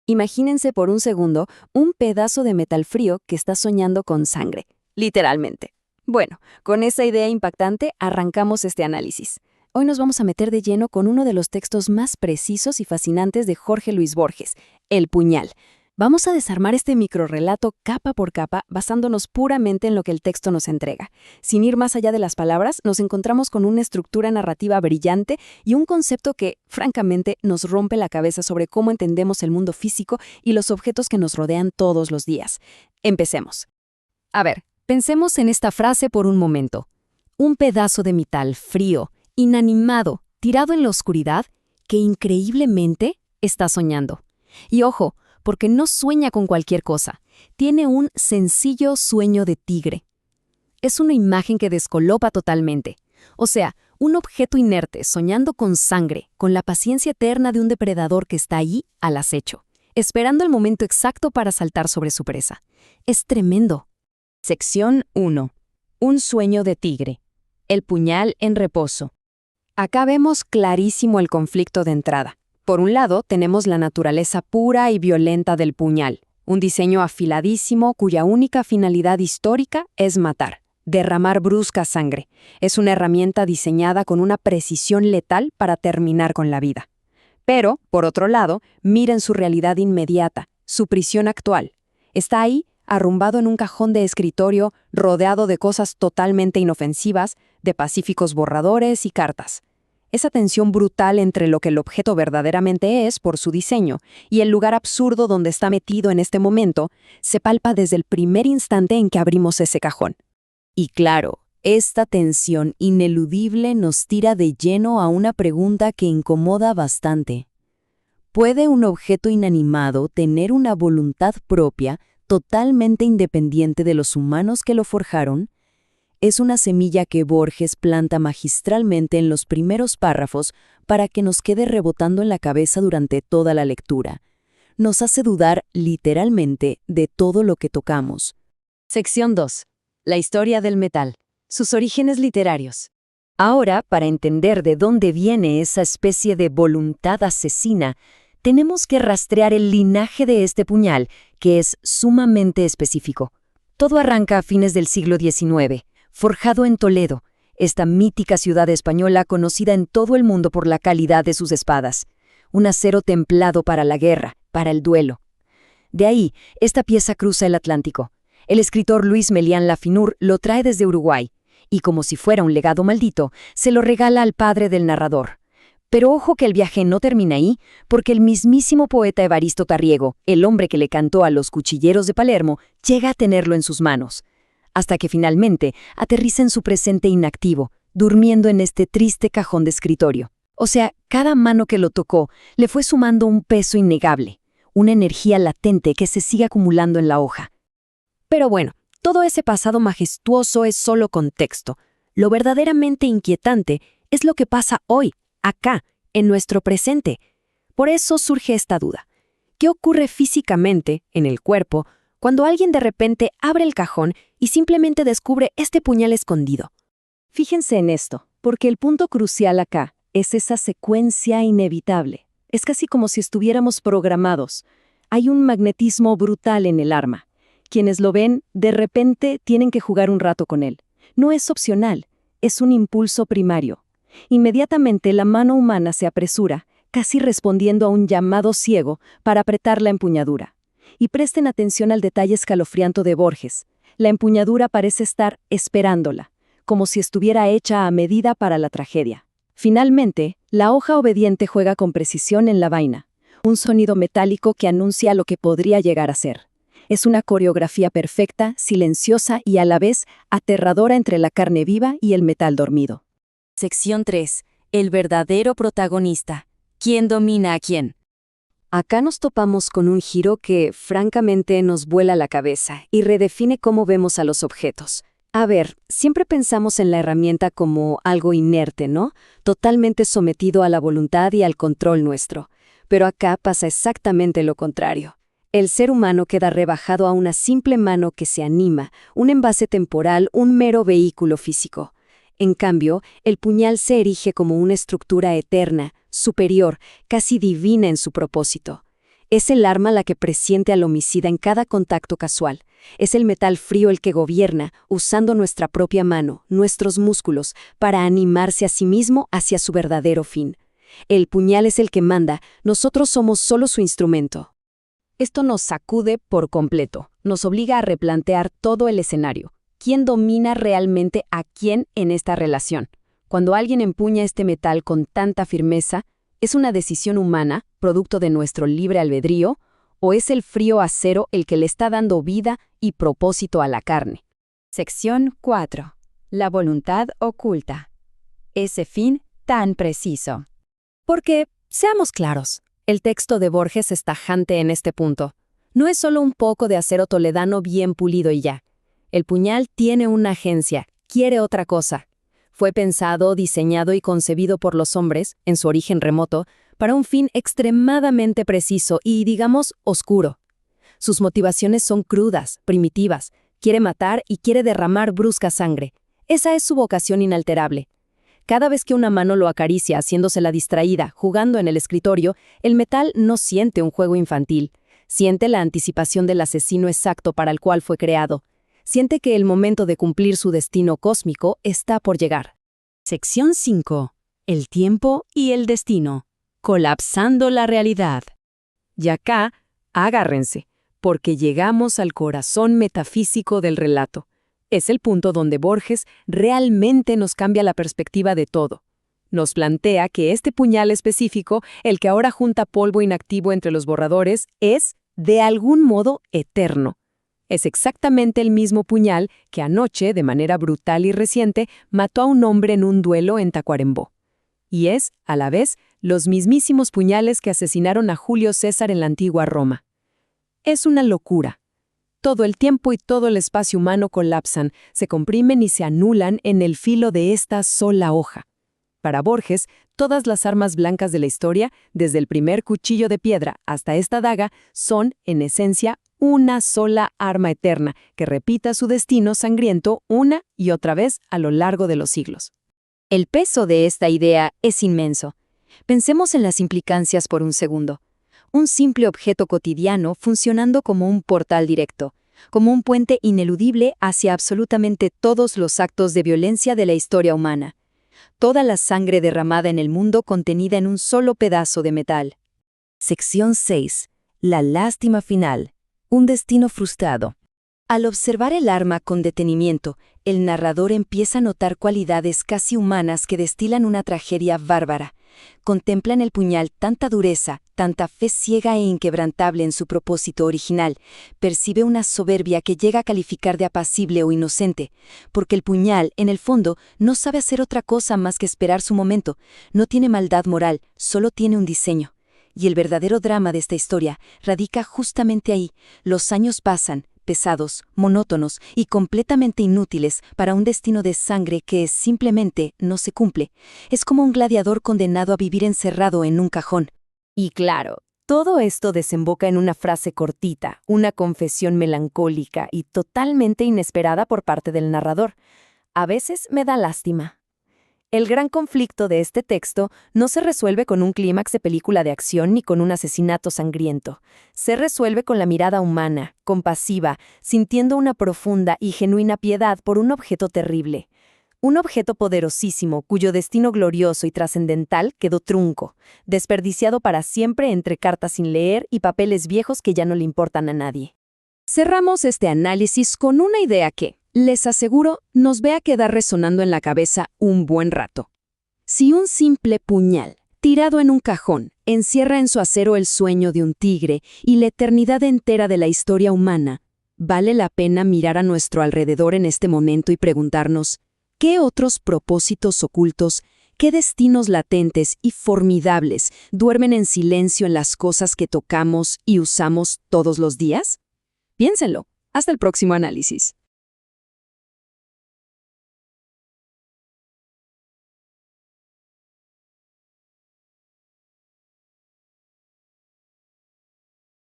Imagínense por un segundo un pedazo de metal frío que está soñando con sangre, literalmente. Bueno, con esa idea impactante arrancamos este análisis. Hoy nos vamos a meter de lleno con uno de los textos más precisos y fascinantes de Jorge Luis Borges, El Puñal. Vamos a desarmar este microrrelato capa por capa basándonos puramente en lo que el texto nos entrega. Sin ir más allá de las palabras, nos encontramos con una estructura narrativa brillante y un concepto que, francamente, nos rompe la cabeza sobre cómo entendemos el mundo físico y los objetos que nos rodean todos los días. Empecemos. A ver, pensemos en esta frase por un momento. Un pedazo de metal frío, inanimado, tirado en la oscuridad, que increíblemente está soñando. Y ojo, porque no sueña con cualquier cosa. Tiene un sencillo sueño de tigre. Es una imagen que descoloca totalmente. O sea, un objeto inerte soñando con sangre, con la paciencia eterna de un depredador que está ahí al acecho, esperando el momento exacto para saltar sobre su presa. Es tremendo. Sección 1. Un sueño de tigre. El puñal en reposo. Acá vemos clarísimo el conflicto de entrada. Por un lado, tenemos la naturaleza pura y violenta del puñal, un diseño afiladísimo cuya única finalidad histórica es matar, derramar brusca sangre. Es una herramienta diseñada con una precisión letal para terminar con la vida. Pero, por otro lado, miren su realidad inmediata, su prisión actual. Está ahí, arrumbado en un cajón de escritorio, rodeado de cosas totalmente inofensivas, de pacíficos borradores y cartas. Esa tensión brutal entre lo que el objeto verdaderamente es por su diseño y el lugar absurdo donde está metido en este momento se palpa desde el primer instante en que abrimos ese cajón. Y claro, esta tensión ineludible nos tira de lleno a una pregunta que incomoda bastante. ¿Puede un objeto inanimado tener una voluntad propia totalmente independiente de los humanos que lo forjaron? Es una semilla que Borges planta magistralmente en los primeros párrafos para que nos quede rebotando en la cabeza durante toda la lectura. Nos hace dudar literalmente de todo lo que tocamos. Sección 2. La historia del metal. Sus orígenes literarios. Ahora, para entender de dónde viene esa especie de voluntad asesina, tenemos que rastrear el linaje de este puñal, que es sumamente específico. Todo arranca a fines del siglo XIX. Forjado en Toledo, esta mítica ciudad española conocida en todo el mundo por la calidad de sus espadas. Un acero templado para la guerra, para el duelo. De ahí, esta pieza cruza el Atlántico. El escritor Luis Melián Lafinur lo trae desde Uruguay, y como si fuera un legado maldito, se lo regala al padre del narrador. Pero ojo que el viaje no termina ahí, porque el mismísimo poeta Evaristo Tarriego, el hombre que le cantó a los cuchilleros de Palermo, llega a tenerlo en sus manos. Hasta que finalmente aterriza en su presente inactivo, durmiendo en este triste cajón de escritorio. O sea, cada mano que lo tocó le fue sumando un peso innegable, una energía latente que se sigue acumulando en la hoja. Pero bueno, todo ese pasado majestuoso es solo contexto. Lo verdaderamente inquietante es lo que pasa hoy, acá, en nuestro presente. Por eso surge esta duda. ¿Qué ocurre físicamente, en el cuerpo, cuando alguien de repente abre el cajón y simplemente descubre este puñal escondido? Fíjense en esto, porque el punto crucial acá es esa secuencia inevitable. Es casi como si estuviéramos programados. Hay un magnetismo brutal en el arma. Quienes lo ven, de repente tienen que jugar un rato con él. No es opcional, es un impulso primario. Inmediatamente la mano humana se apresura, casi respondiendo a un llamado ciego para apretar la empuñadura. Y presten atención al detalle escalofriante de Borges. La empuñadura parece estar esperándola, como si estuviera hecha a medida para la tragedia. Finalmente, la hoja obediente juega con precisión en la vaina, un sonido metálico que anuncia lo que podría llegar a ser. Es una coreografía perfecta, silenciosa y a la vez aterradora entre la carne viva y el metal dormido. Sección 3. El verdadero protagonista. ¿Quién domina a quién? Acá nos topamos con un giro que, francamente, nos vuela la cabeza y redefine cómo vemos a los objetos. A ver, siempre pensamos en la herramienta como algo inerte, ¿no? Totalmente sometido a la voluntad y al control nuestro. Pero acá pasa exactamente lo contrario. El ser humano queda rebajado a una simple mano que se anima, un envase temporal, un mero vehículo físico. En cambio, el puñal se erige como una estructura eterna, superior, casi divina en su propósito. Es el arma la que presiente al homicida en cada contacto casual. Es el metal frío el que gobierna, usando nuestra propia mano, nuestros músculos, para animarse a sí mismo hacia su verdadero fin. El puñal es el que manda, nosotros somos solo su instrumento. Esto nos sacude por completo, nos obliga a replantear todo el escenario. ¿Quién domina realmente a quién en esta relación? Cuando alguien empuña este metal con tanta firmeza, ¿es una decisión humana, producto de nuestro libre albedrío, o es el frío acero el que le está dando vida y propósito a la carne? Sección 4. La voluntad oculta. Ese fin tan preciso. Porque, seamos claros, el texto de Borges es tajante en este punto. No es solo un poco de acero toledano bien pulido y ya. El puñal tiene una agencia, quiere otra cosa. Fue pensado, diseñado y concebido por los hombres, en su origen remoto, para un fin extremadamente preciso y, digamos, oscuro. Sus motivaciones son crudas, primitivas. Quiere matar y quiere derramar brusca sangre. Esa es su vocación inalterable. Cada vez que una mano lo acaricia haciéndose la distraída, jugando en el escritorio, el metal no siente un juego infantil. Siente la anticipación del asesino exacto para el cual fue creado. Siente que el momento de cumplir su destino cósmico está por llegar. Sección 5. El tiempo y el destino. Colapsando la realidad. Y acá, agárrense, porque llegamos al corazón metafísico del relato. Es el punto donde Borges realmente nos cambia la perspectiva de todo. Nos plantea que este puñal específico, el que ahora junta polvo inactivo entre los borradores, es, de algún modo, eterno. Es exactamente el mismo puñal que anoche, de manera brutal y reciente, mató a un hombre en un duelo en Tacuarembó. Y es, a la vez, los mismísimos puñales que asesinaron a Julio César en la antigua Roma. Es una locura. Todo el tiempo y todo el espacio humano colapsan, se comprimen y se anulan en el filo de esta sola hoja. Para Borges, todas las armas blancas de la historia, desde el primer cuchillo de piedra hasta esta daga, son, en esencia, una sola arma eterna que repita su destino sangriento una y otra vez a lo largo de los siglos. El peso de esta idea es inmenso. Pensemos en las implicancias por un segundo. Un simple objeto cotidiano funcionando como un portal directo, como un puente ineludible hacia absolutamente todos los actos de violencia de la historia humana. Toda la sangre derramada en el mundo contenida en un solo pedazo de metal. Sección 6. La lástima final. Un destino frustrado. Al observar el arma con detenimiento, el narrador empieza a notar cualidades casi humanas que destilan una tragedia bárbara. Contempla en el puñal tanta dureza, tanta fe ciega e inquebrantable en su propósito original. Percibe una soberbia que llega a calificar de apacible o inocente, porque el puñal, en el fondo, no sabe hacer otra cosa más que esperar su momento. No tiene maldad moral, solo tiene un diseño. Y el verdadero drama de esta historia radica justamente ahí. Los años pasan, pesados, monótonos y completamente inútiles para un destino de sangre que simplemente no se cumple. Es como un gladiador condenado a vivir encerrado en un cajón. Y claro, todo esto desemboca en una frase cortita, una confesión melancólica y totalmente inesperada por parte del narrador. A veces me da lástima. El gran conflicto de este texto no se resuelve con un clímax de película de acción ni con un asesinato sangriento. Se resuelve con la mirada humana, compasiva, sintiendo una profunda y genuina piedad por un objeto terrible. Un objeto poderosísimo cuyo destino glorioso y trascendental quedó trunco, desperdiciado para siempre entre cartas sin leer y papeles viejos que ya no le importan a nadie. Cerramos este análisis con una idea que, les aseguro, nos ve a quedar resonando en la cabeza un buen rato. Si un simple puñal, tirado en un cajón, encierra en su acero el sueño de un tigre y la eternidad entera de la historia humana, vale la pena mirar a nuestro alrededor en este momento y preguntarnos, ¿qué otros propósitos ocultos, qué destinos latentes y formidables duermen en silencio en las cosas que tocamos y usamos todos los días? Piénsenlo. Hasta el próximo análisis.